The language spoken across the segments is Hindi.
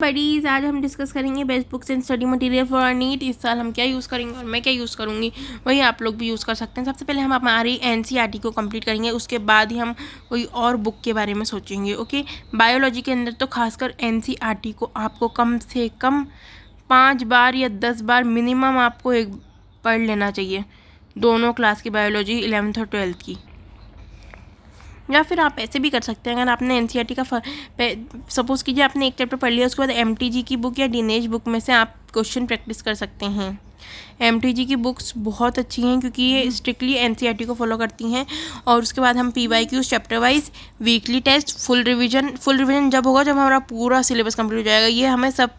बडीज़ आज हम डिस्कस करेंगे best books and study material for our NEET. इस साल हम क्या यूज़ करेंगे और मैं क्या यूज़ करूँगी वही आप लोग भी यूज़ कर सकते हैं। सबसे पहले हम हमारी एनसीईआरटी को कंप्लीट करेंगे, उसके बाद ही हम कोई और बुक के बारे में सोचेंगे। ओके, बायोलॉजी के अंदर तो खासकर एनसीईआरटी को आपको कम से कम 5 बार या 10 बार मिनिमम आपको एक पढ़ लेना चाहिए, दोनों क्लास की बायोलॉजी 11th और 12th की। या फिर आप ऐसे भी कर सकते हैं, अगर आपने एनसीईआरटी का सपोज़ कीजिए आपने एक चैप्टर पढ़ लिया, उसके बाद एमटीजी की बुक या दिनेश बुक में से आप क्वेश्चन प्रैक्टिस कर सकते हैं। एमटीजी की बुक्स बहुत अच्छी हैं क्योंकि ये स्ट्रिक्टली एनसीईआरटी को फॉलो करती हैं। और उसके बाद हम PYQs chapter wise, weekly test, full revision जब होगा जब हमारा पूरा सिलेबस कंप्लीट हो जाएगा। ये हमें सब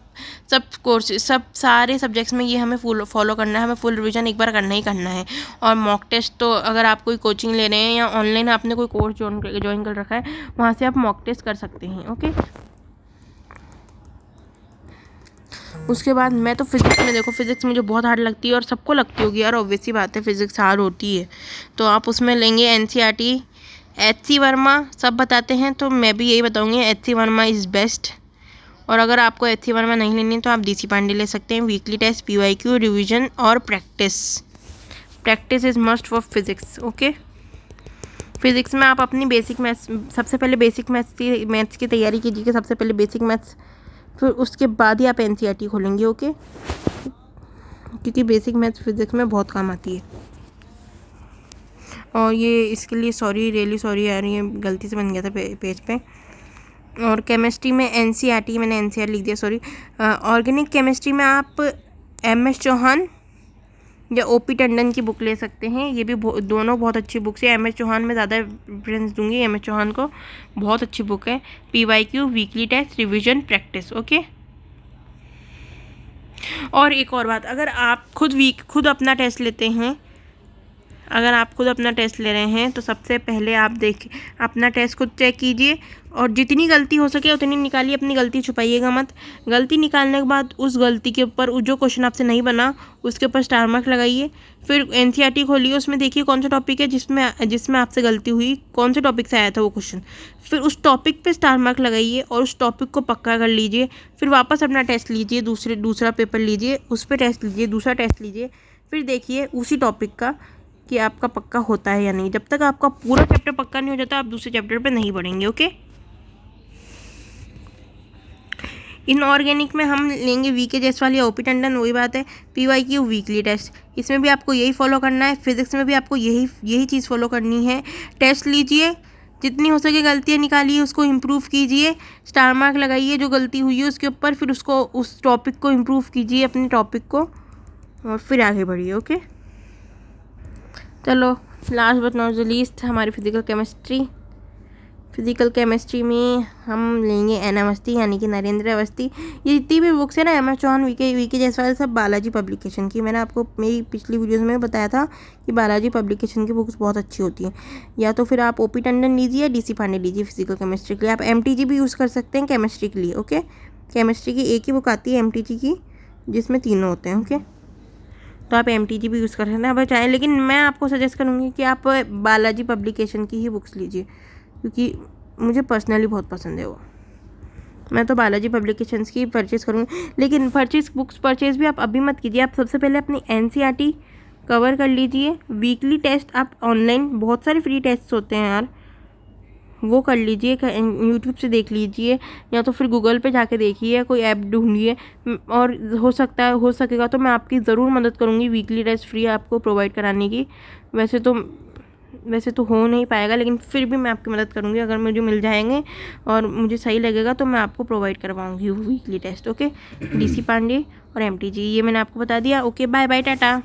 कोर्सेज सारे सब्जेक्ट्स में ये हमें फॉलो करना है, हमें फुल रिवीजन एक बार करना ही करना है। और मॉक टेस्ट तो अगर आप कोई कोचिंग ले रहे हैं या ऑनलाइन आपने कोई कोर्स ज्वाइन कर रखा है, वहाँ से आप मॉक टेस्ट कर सकते हैं। ओके, उसके बाद मैं तो फिज़िक्स में, देखो फिज़िक्स मुझे बहुत हार्ड लगती है और सबको लगती होगी यार, ऑब्वियस सी बात है फिज़िक्स हार्ड होती है। तो आप उसमें लेंगे एनसीईआरटी, एच.सी. वर्मा सब बताते हैं, तो मैं भी यही बताऊंगी एच.सी. Verma is best. और अगर आपको एच.सी. वर्मा नहीं लेनी तो आप डी.सी. पांडे ले सकते हैं। वीकली टेस्ट, पीवाईक्यू, रिवीजन और practice is must for physics. Okay, physics में आप अपनी बेसिक मैथ्स, सबसे पहले बेसिक मैथ्स की तैयारी कीजिए, सबसे पहले बेसिक मैथ्स, फिर उसके बाद ही आप एनसीईआरटी खोलेंगे। ओके, क्योंकि बेसिक मैथ्स फिज़िक्स में बहुत काम आती है। और ये इसके लिए सॉरी, रियली सॉरी यार, ये गलती से बन गया था पेज पे। और केमिस्ट्री में एनसीईआरटी, मैंने एनसीईआर लिख दिया, सॉरी। ऑर्गेनिक केमिस्ट्री में आप एम.एस. चौहान या ओ.पी. टंडन की बुक ले सकते हैं, ये भी दोनों बहुत अच्छी बुक्स है। एम.एस. चौहान में ज़्यादा प्रेफरेंस दूंगी, एम.एस. चौहान को, बहुत अच्छी बुक है। PYQ, weekly test, revision, practice. Okay, और एक और बात, अगर आप खुद अपना टेस्ट लेते हैं, अगर आप खुद अपना टेस्ट ले रहे हैं तो सबसे पहले आप अपना टेस्ट खुद चेक कीजिए और जितनी गलती हो सके उतनी निकालिए, अपनी गलती छुपाइएगा मत। गलती निकालने के बाद उस गलती के ऊपर, जो क्वेश्चन आपसे नहीं बना उसके ऊपर स्टार मार्क लगाइए। फिर एनसीईआरटी खोलिए, उसमें देखिए कौन सा टॉपिक है जिसमें आपसे गलती हुई, कौन से टॉपिक से आया था वो क्वेश्चन, फिर उस टॉपिक पे स्टार मार्क लगाइए और उस टॉपिक को पक्का कर लीजिए। फिर वापस अपना टेस्ट लीजिए, दूसरा पेपर लीजिए, उस पर टेस्ट लीजिए, दूसरा टेस्ट लीजिए, फिर देखिए उसी टॉपिक का कि आपका पक्का होता है या नहीं। जब तक आपका पूरा चैप्टर पक्का नहीं हो जाता आप दूसरे चैप्टर पे नहीं बढ़ेंगे। ओके, इनऑर्गेनिक में हम लेंगे वीके जायसवाल या ओ.पी. टंडन, वही बात है। पीवाईक्यू, वीकली टेस्ट, इसमें भी आपको यही फॉलो करना है। फिजिक्स में भी आपको यही चीज़ फॉलो करनी है। टेस्ट लीजिए, जितनी हो सके गलतियाँ निकालिए, उसको इम्प्रूव कीजिए, स्टार मार्क लगाइए जो गलती हुई है उसके ऊपर, फिर उस टॉपिक को इम्प्रूव कीजिए, अपने टॉपिक को, और फिर आगे बढ़िए। ओके, चलो last but not the least, हमारी फिज़िकल केमिस्ट्री में हम लेंगे एन अवस्थी यानी कि नरेंद्र अवस्थी। ये जितनी भी बुक्स है ना, एम.एस. चौहान, वीके जायसवाल, सब बालाजी पब्लिकेशन की। मैंने आपको मेरी पिछली वीडियोस में बताया था कि बालाजी पब्लिकेशन की बुक्स बहुत अच्छी होती हैं। या तो फिर आप ओ.पी. टंडन लीजिए, डी.सी. पांडे लीजिए फिजिकल केमिस्ट्री के लिए। आप एम.टी.जी. भी यूज़ कर सकते हैं केमिस्ट्री के लिए। ओके, केमिस्ट्री की एक ही बुक आती है एम.टी.जी. की, जिसमें तीनों होते हैं। ओके, तो आप एम.टी.जी. भी यूज़ कर सकते हैं अगर चाहें, लेकिन मैं आपको सजेस्ट करूँगी कि आप बालाजी पब्लिकेशन की ही बुक्स लीजिए, क्योंकि मुझे पर्सनली बहुत पसंद है वो। मैं तो बालाजी पब्लिकेशंस की परचेज़ करूँगी, लेकिन बुक्स परचेज़ भी आप अभी मत कीजिए। आप सबसे पहले अपनी एनसीईआरटी कवर कर लीजिए। वीकली टेस्ट आप ऑनलाइन, बहुत सारे फ्री टेस्ट होते हैं यार, वो कर लीजिए, यूट्यूब से देख लीजिए, या तो फिर गूगल पे जाके देखिए, कोई ऐप ढूंढिए, और हो सकेगा तो मैं आपकी ज़रूर मदद करूँगी वीकली टेस्ट फ्री आपको प्रोवाइड कराने की। वैसे तो हो नहीं पाएगा, लेकिन फिर भी मैं आपकी मदद करूँगी, अगर मुझे मिल जाएंगे और मुझे सही लगेगा तो मैं आपको प्रोवाइड करवाऊँगी weekly test. Okay, DC. Pandey और एम.टी.जी. ये मैंने आपको बता दिया। Okay, bye bye, Tata.